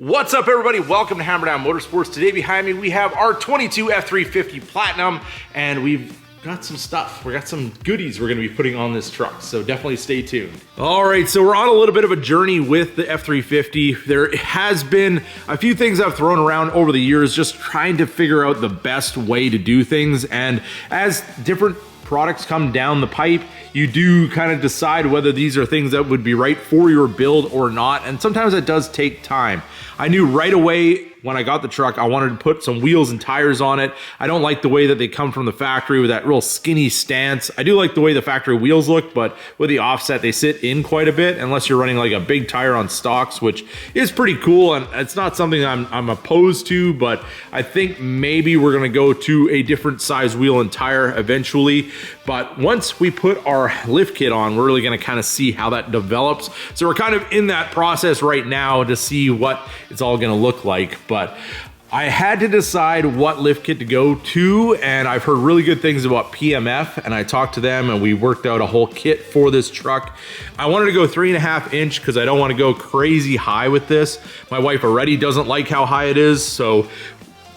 What's up, everybody? Welcome to Hammerdown Motorsports. Today behind me we have our 22 F350 Platinum, and we've got some stuff. We got some goodies we're gonna be putting on this truck, so definitely stay tuned. All right, so we're on a little bit of a journey with the F350. There has been a few things I've thrown around over the years, just trying to figure out the best way to do things, and as different products come down the pipe, you do kind of decide whether these are things that would be right for your build or not, and sometimes it does take time. I knew right away when I got the truck, I wanted to put some wheels and tires on it. I don't like the way that they come from the factory with that real skinny stance. I do like the way the factory wheels look, but with the offset, they sit in quite a bit unless you're running like a big tire on stocks, which is pretty cool. And it's not something I'm opposed to, but I think maybe we're gonna go to a different size wheel and tire eventually. But once we put our lift kit on, we're really gonna kind of see how that develops. So we're kind of in that process right now to see what it's all gonna look like. But I had to decide what lift kit to go to, and I've heard really good things about PMF, and I talked to them and we worked out a whole kit for this truck. I wanted to go 3.5 inch because I don't want to go crazy high with this. My wife already doesn't like how high it is, so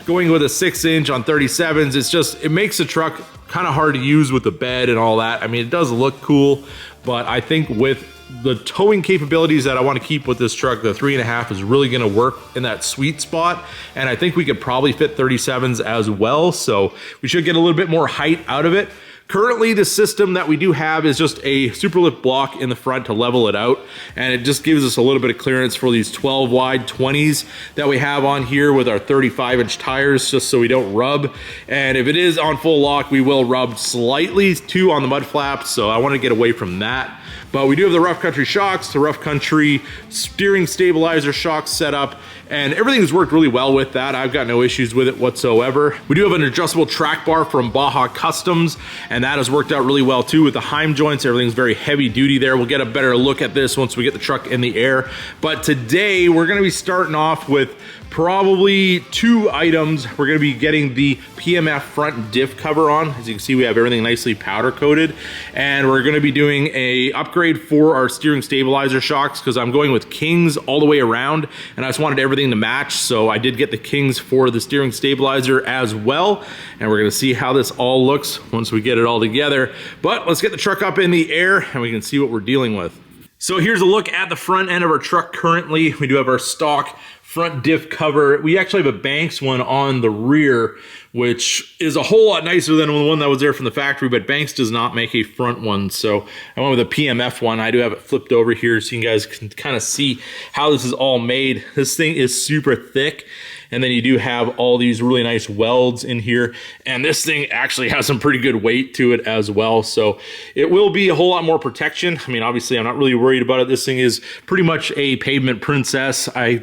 going with a 6 inch on 37s, it makes the truck kind of hard to use with the bed and all that. I mean, it does look cool, but I think with the towing capabilities that I want to keep with this truck, the 3.5 is really going to work in that sweet spot. And I think we could probably fit 37s as well. So we should get a little bit more height out of it. Currently, the system that we do have is just a super lift block in the front to level it out. And it just gives us a little bit of clearance for these 12 wide 20s that we have on here with our 35 inch tires, just so we don't rub. And if it is on full lock, we will rub slightly too on the mud flaps. So I want to get away from that. But we do have the Rough Country shocks, the Rough Country steering stabilizer shocks set up, and everything's worked really well with that. I've got no issues with it whatsoever. We do have an adjustable track bar from Baja Customs, and that has worked out really well too with the Heim joints. Everything's very heavy duty there. We'll get a better look at this once we get the truck in the air. But today we're gonna be starting off with probably 2 items. We're gonna be getting the PMF front diff cover on. As you can see, we have everything nicely powder coated. And we're gonna be doing a upgrade for our steering stabilizer shocks because I'm going with Kings all the way around, and I just wanted everything to match. So I did get the Kings for the steering stabilizer as well. And we're gonna see how this all looks once we get it all together. But let's get the truck up in the air and we can see what we're dealing with. So here's a look at the front end of our truck currently. We do have our stock front diff cover. We actually have a Banks one on the rear, which is a whole lot nicer than the one that was there from the factory, but Banks does not make a front one. So I went with a PMF one. I do have it flipped over here so you guys can kind of see how this is all made. This thing is super thick. And then you do have all these really nice welds in here. And this thing actually has some pretty good weight to it as well. So it will be a whole lot more protection. I mean, obviously I'm not really worried about it. This thing is pretty much a pavement princess. I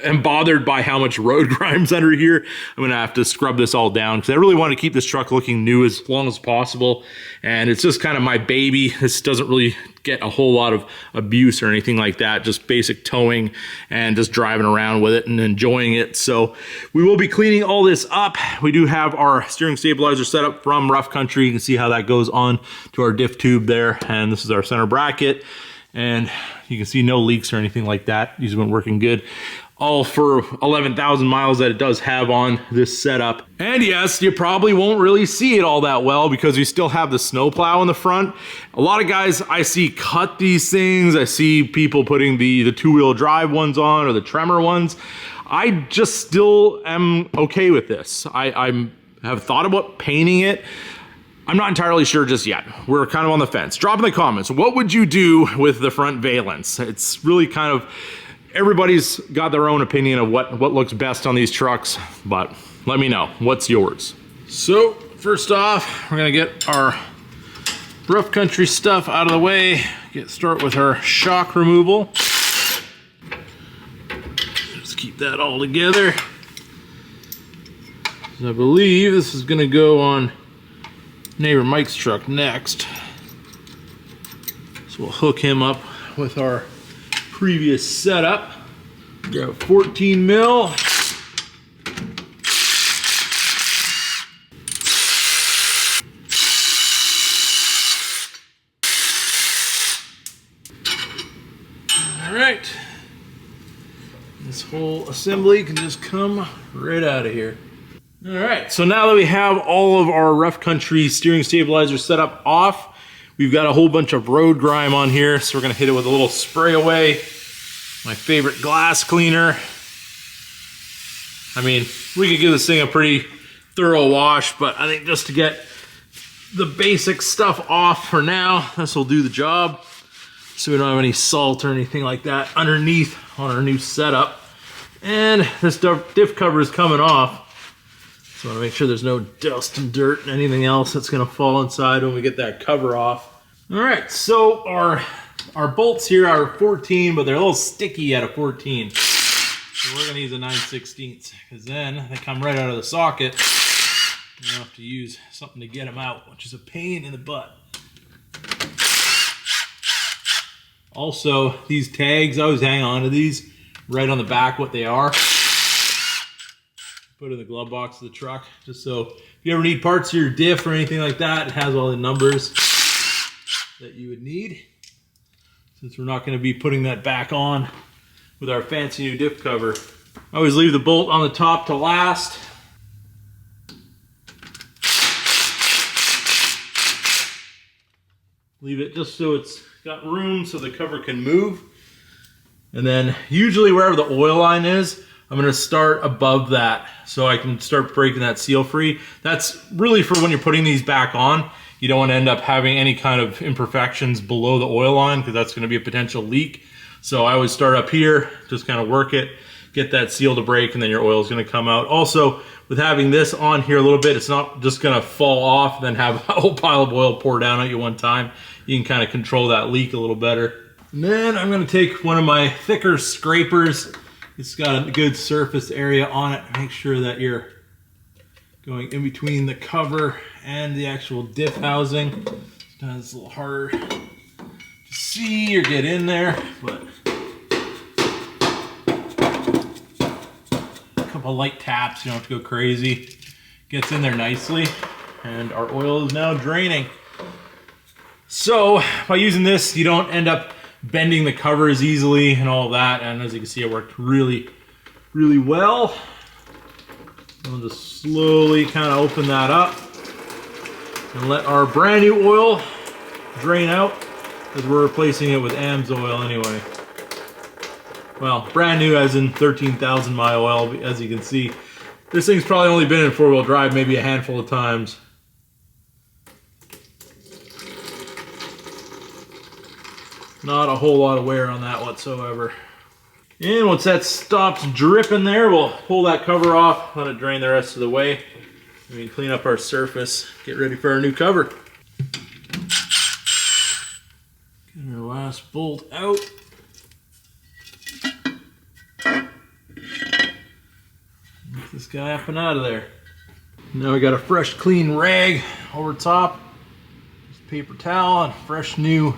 am bothered by how much road grime's under here. I'm gonna have to scrub this all down because I really want to keep this truck looking new as long as possible. And it's just kind of my baby. This doesn't really get a whole lot of abuse or anything like that, just basic towing and just driving around with it and enjoying it. So we will be cleaning all this up. We do have our steering stabilizer set up from Rough Country. You can see how that goes on to our diff tube there. And this is our center bracket. And you can see no leaks or anything like that. These have been working good. All for 11,000 miles that it does have on this setup. And yes, you probably won't really see it all that well because we still have the snowplow in the front. A lot of guys I see cut these things. I see people putting the two-wheel drive ones on or the Tremor ones. I just still am okay with this. I have thought about painting it. I'm not entirely sure just yet. We're kind of on the fence. Drop in the comments, what would you do with the front valence? It's really kind of, everybody's got their own opinion of what looks best on these trucks, but let me know, what's yours? So first off, we're gonna get our Rough Country stuff out of the way. Start with our shock removal. Just keep that all together. I believe this is gonna go on neighbor Mike's truck next. So we'll hook him up with our previous setup. Got 14 mil. All right. This whole assembly can just come right out of here. All right, so now that we have all of our rough country steering stabilizer set up off, we've got a whole bunch of road grime on here, so we're gonna hit it with a little spray away. My favorite glass cleaner. I mean, we could give this thing a pretty thorough wash, but I think just to get the basic stuff off for now, this will do the job. So we don't have any salt or anything like that underneath on our new setup. And this diff cover is coming off. So I want to make sure there's no dust and dirt and anything else that's going to fall inside when we get that cover off. All right, so our bolts here are 14, but they're a little sticky at a 14. So we're going to use a 9/16 because then they come right out of the socket. You have to use something to get them out, which is a pain in the butt. Also, these tags, I always hang on to these right on the back, what they are. Put it in the glove box of the truck, just so if you ever need parts of your diff or anything like that, it has all the numbers that you would need. Since we're not going to be putting that back on with our fancy new diff cover. I always leave the bolt on the top to last. Leave it just so it's got room so the cover can move. And then usually wherever the oil line is, I'm gonna start above that so I can start breaking that seal free. That's really for when you're putting these back on. You don't wanna end up having any kind of imperfections below the oil line because that's gonna be a potential leak. So I always start up here, just kind of work it, get that seal to break, and then your oil is gonna come out. Also, with having this on here a little bit, it's not just gonna fall off and then have a whole pile of oil pour down at you one time. You can kind of control that leak a little better. And then I'm gonna take one of my thicker scrapers. It's got a good surface area on it. Make sure that you're going in between the cover and the actual diff housing. Sometimes it's a little harder to see or get in there, but a couple light taps, you don't have to go crazy. Gets in there nicely, and our oil is now draining. So by using this, you don't end up bending the cover as easily and all that. And as you can see, it worked really, really well. I'll just slowly kind of open that up and let our brand new oil drain out, because we're replacing it with AMS oil anyway. Well, brand new as in 13,000 mile oil, as you can see. This thing's probably only been in four-wheel drive maybe a handful of times. Not a whole lot of wear on that whatsoever. And once that stops dripping there, we'll pull that cover off, let it drain the rest of the way. We can clean up our surface, get ready for our new cover. Get our last bolt out. Get this guy up and out of there. Now we got a fresh clean rag over top. Just paper towel and fresh new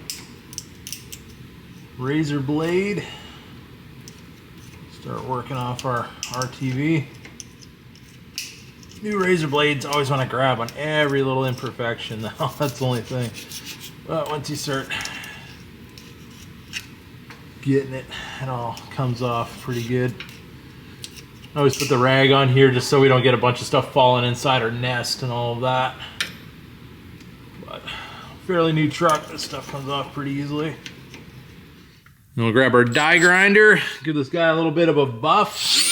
razor blade. Start working off our RTV. New razor blades always want to grab on every little imperfection though. That's the only thing. But once you start getting it, it all comes off pretty good. I always put the rag on here just so we don't get a bunch of stuff falling inside our nest and all of that. But fairly new truck, this stuff comes off pretty easily. And we'll grab our die grinder, give this guy a little bit of a buff.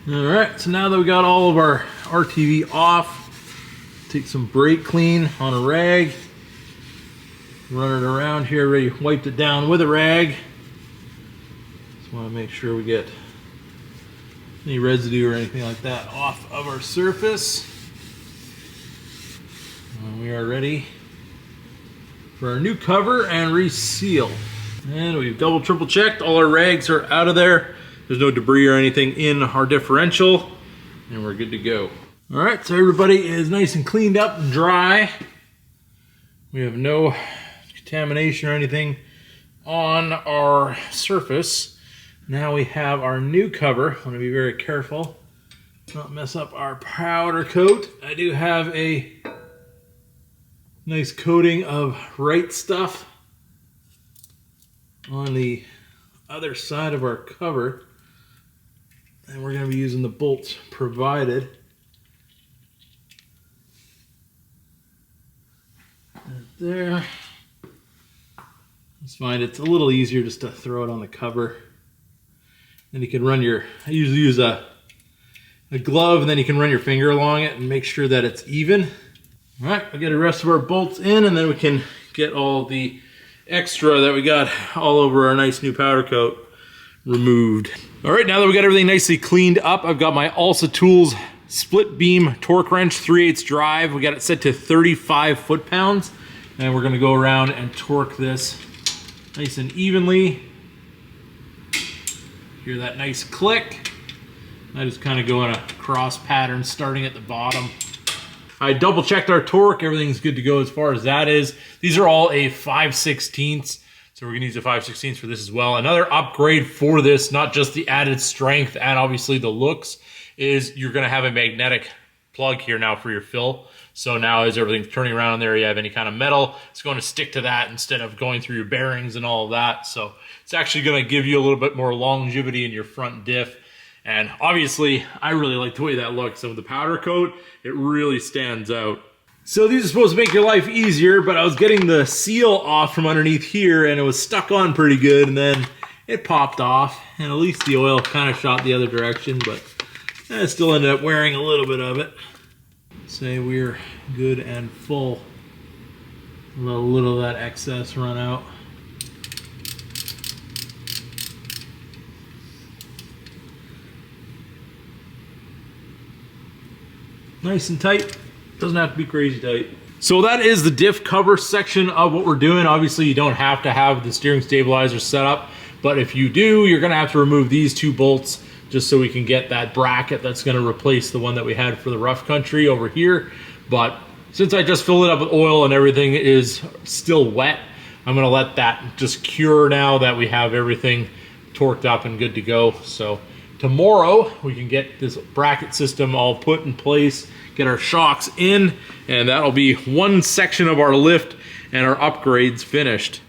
All right, so now that we got all of our RTV off, take some brake clean on a rag, run it around here, already wiped it down with a rag. Just want to make sure we get any residue or anything like that off of our surface. And we are ready for our new cover and reseal. And we've double, triple checked. All our rags are out of there. There's no debris or anything in our differential, and we're good to go. All right, so everybody is nice and cleaned up and dry. We have no contamination or anything on our surface. Now we have our new cover. I want to be very careful, not mess up our powder coat. I do have a Nice coating of right stuff on the other side of our cover. And we're going to be using the bolts provided. Right there. Just find it's a little easier just to throw it on the cover. Then you can run your, I usually use a glove, and then you can run your finger along it and make sure that it's even. All right, we'll get the rest of our bolts in, and then we can get all the extra that we got all over our nice new powder coat removed. All right, now that we got everything nicely cleaned up, I've got my Alsa Tools split beam torque wrench 3/8 drive. We got it set to 35 foot-pounds, and we're gonna go around and torque this nice and evenly. Hear that nice click. I just kind of go in a cross pattern starting at the bottom. I double checked our torque. Everything's good to go as far as that is. These are all a 5/16, so we're gonna use a 5/16 for this as well. Another upgrade for this, not just the added strength and obviously the looks, is you're gonna have a magnetic plug here now for your fill. So now as everything's turning around in there, you have any kind of metal, it's going to stick to that instead of going through your bearings and all of that. So it's actually gonna give you a little bit more longevity in your front diff. And obviously, I really like the way that looks. So with the powder coat, it really stands out. So these are supposed to make your life easier, but I was getting the seal off from underneath here, and it was stuck on pretty good, and then it popped off, and at least the oil kind of shot the other direction, but I still ended up wearing a little bit of it. Say we're good and full. Let a little of that excess run out. Nice and tight. Doesn't have to be crazy tight. So that is the diff cover section of what we're doing. Obviously, you don't have to have the steering stabilizer set up, but if you do, you're gonna have to remove these two bolts just so we can get that bracket that's gonna replace the one that we had for the rough country over here. But since I just filled it up with oil and everything is still wet, I'm gonna let that just cure now that we have everything torqued up and good to go. So tomorrow we can get this bracket system all put in place, get our shocks in, and that'll be one section of our lift and our upgrades finished.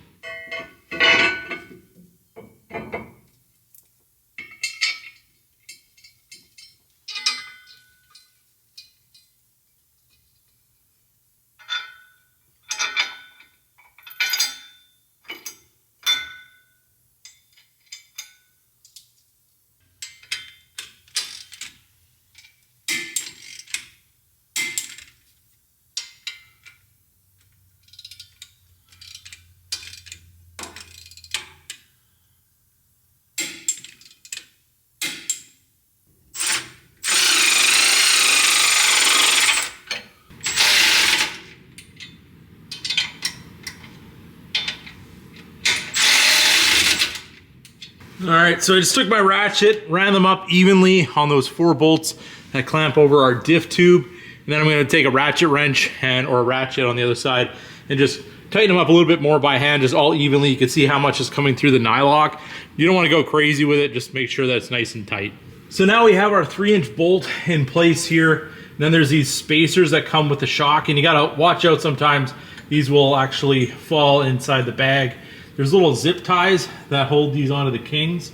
All right, so I just took my ratchet, ran them up evenly on those 4 bolts that clamp over our diff tube, and then I'm gonna take a ratchet wrench or a ratchet on the other side and just tighten them up a little bit more by hand, just all evenly. You can see how much is coming through the nylock. You don't wanna go crazy with it, just make sure that it's nice and tight. So now we have our 3-inch bolt in place here. And then there's these spacers that come with the shock, and you gotta watch out sometimes. These will actually fall inside the bag. There's little zip ties that hold these onto the Kings,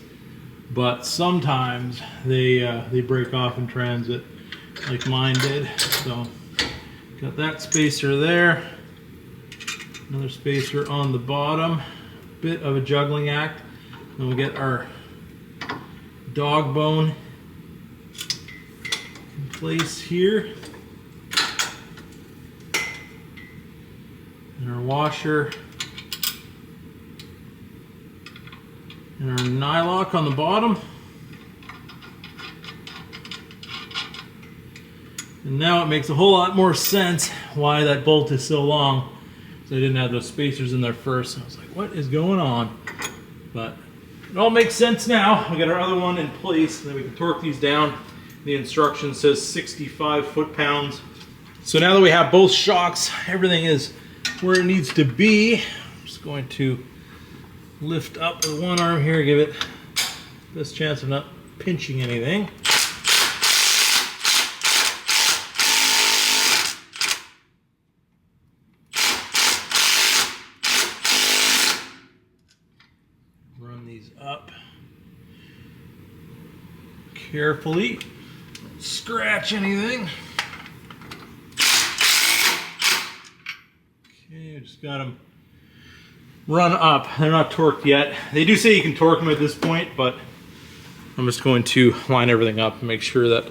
but sometimes they break off in transit, like mine did. So got that spacer there, another spacer on the bottom, bit of a juggling act. Then we'll get our dog bone in place here, and our washer. And our nylock on the bottom. And now it makes a whole lot more sense why that bolt is so long. So I didn't have those spacers in there first. I was like, what is going on? But it all makes sense now. We got our other one in place, and then we can torque these down. The instruction says 65 foot-pounds. So now that we have both shocks, everything is where it needs to be. I'm just going to lift up with one arm here, give it best chance of not pinching anything. carefully. Scratch anything. Okay, just got them run up. They're not torqued yet. They do say you can torque them at this point, but I'm just going to line everything up and make sure that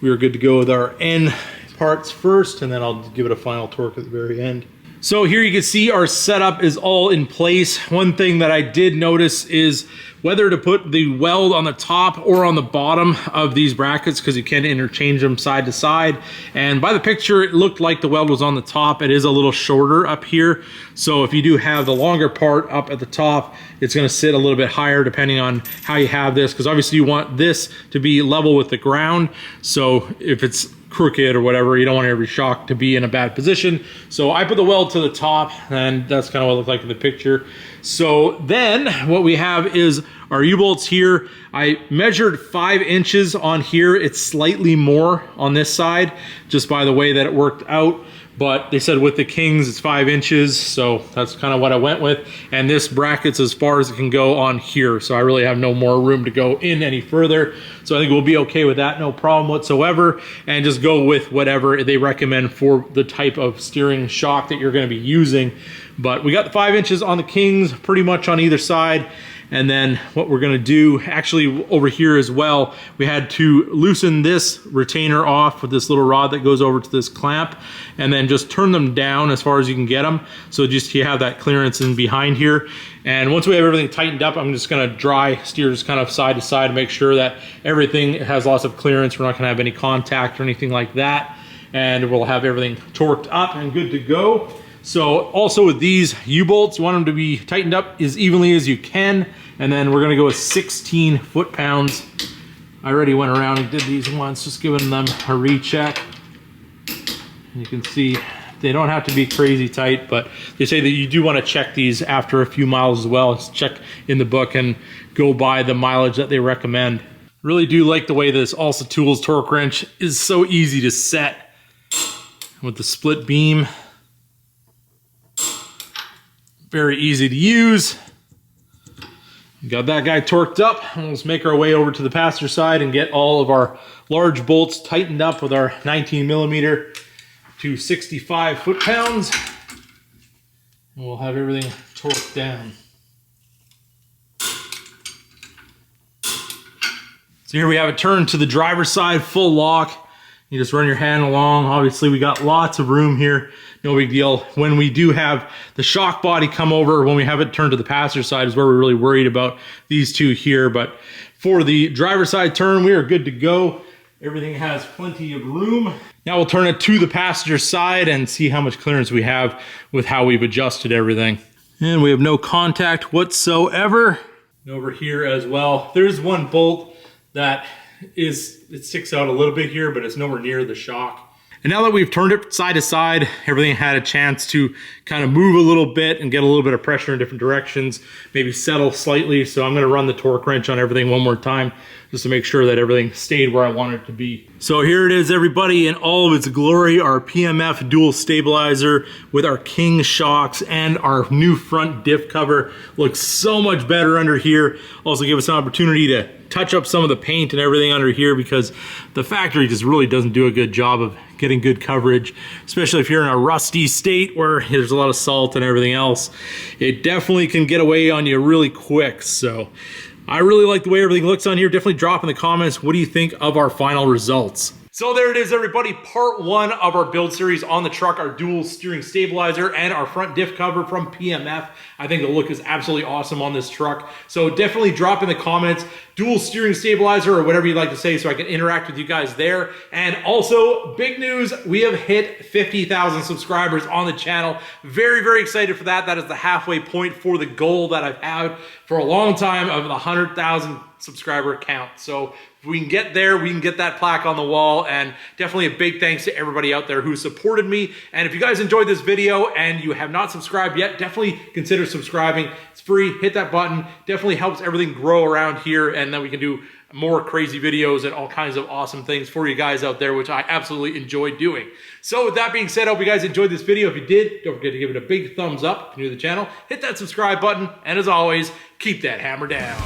we are good to go with our end parts first, and then I'll give it a final torque at the very end. So here you can see our setup is all in place. One thing that I did notice is whether to put the weld on the top or on the bottom of these brackets, because you can interchange them side to side. And by the picture, it looked like the weld was on the top. It is a little shorter up here. So if you do have the longer part up at the top, it's gonna sit a little bit higher depending on how you have this, because obviously you want this to be level with the ground. So if it's crooked or whatever, you don't want every shock to be in a bad position. So I put the weld to the top, and that's kind of what it looked like in the picture. So then what we have is our U-bolts here. I measured 5 inches on here. It's slightly more on this side, just by the way that it worked out. But they said with the Kings, it's 5 inches. So that's kind of what I went with. And this bracket's as far as it can go on here. So I really have no more room to go in any further. So I think we'll be okay with that, no problem whatsoever. And just go with whatever they recommend for the type of steering shock that you're gonna be using. But we got the 5 inches on the Kings, pretty much on either side. And then what we're gonna do, actually over here as well, we had to loosen this retainer off with this little rod that goes over to this clamp, and then just turn them down as far as you can get them. So just you have that clearance in behind here. And once we have everything tightened up, I'm just gonna dry steer just kind of side to side to make sure that everything has lots of clearance. We're not gonna have any contact or anything like that. And we'll have everything torqued up and good to go. So also with these U-bolts, you want them to be tightened up as evenly as you can. And then we're gonna go with 16 foot-pounds. I already went around and did these once, just giving them a recheck. You can see they don't have to be crazy tight, but they say that you do wanna check these after a few miles as well. Just check in the book and go by the mileage that they recommend. Really do like the way this Alsa Tools torque wrench is so easy to set with the split beam. Very easy to use. Got that guy torqued up. Let's make our way over to the passenger side and get all of our large bolts tightened up with our 19mm to 65 foot-pounds. And we'll have everything torqued down. So here we have it turned to the driver's side, full lock. You just run your hand along. Obviously, we got lots of room here. No big deal. When we do have the shock body come over, when we have it turned to the passenger side is where we're really worried about these two here. But for the driver's side turn, we are good to go. Everything has plenty of room. Now we'll turn it to the passenger side and see how much clearance we have with how we've adjusted everything. And we have no contact whatsoever. And over here as well, there's one bolt that it sticks out a little bit here, but it's nowhere near the shock. And now that we've turned it side to side, everything had a chance to kind of move a little bit and get a little bit of pressure in different directions, maybe settle slightly. So I'm gonna run the torque wrench on everything one more time just to make sure that everything stayed where I want it to be. So here it is, everybody, in all of its glory, our PMF dual stabilizer with our King shocks and our new front diff cover. Looks so much better under here. Also give us an opportunity to touch up some of the paint and everything under here, because the factory just really doesn't do a good job of getting good coverage, especially if you're in a rusty state where there's a lot of salt and everything else. It definitely can get away on you really quick. So I really like the way everything looks on here. Definitely drop in the comments, what do you think of our final results? So there it is, everybody, part one of our build series on the truck, our dual steering stabilizer and our front diff cover from PMF. I think the look is absolutely awesome on this truck. So definitely drop in the comments, dual steering stabilizer or whatever you'd like to say, so I can interact with you guys there. And also, big news, we have hit 50,000 subscribers on the channel. Very, very excited for that. That is the halfway point for the goal that I've had for a long time of the 100,000 subscriber count. So if we can get there, we can get that plaque on the wall. And definitely a big thanks to everybody out there who supported me. And if you guys enjoyed this video and you have not subscribed yet, definitely consider subscribing. It's free, hit that button. Definitely helps everything grow around here, and then we can do more crazy videos and all kinds of awesome things for you guys out there, which I absolutely enjoy doing. So with that being said, I hope you guys enjoyed this video. If you did, don't forget to give it a big thumbs up if you're new to the channel. Hit that subscribe button, and as always, keep that hammer down.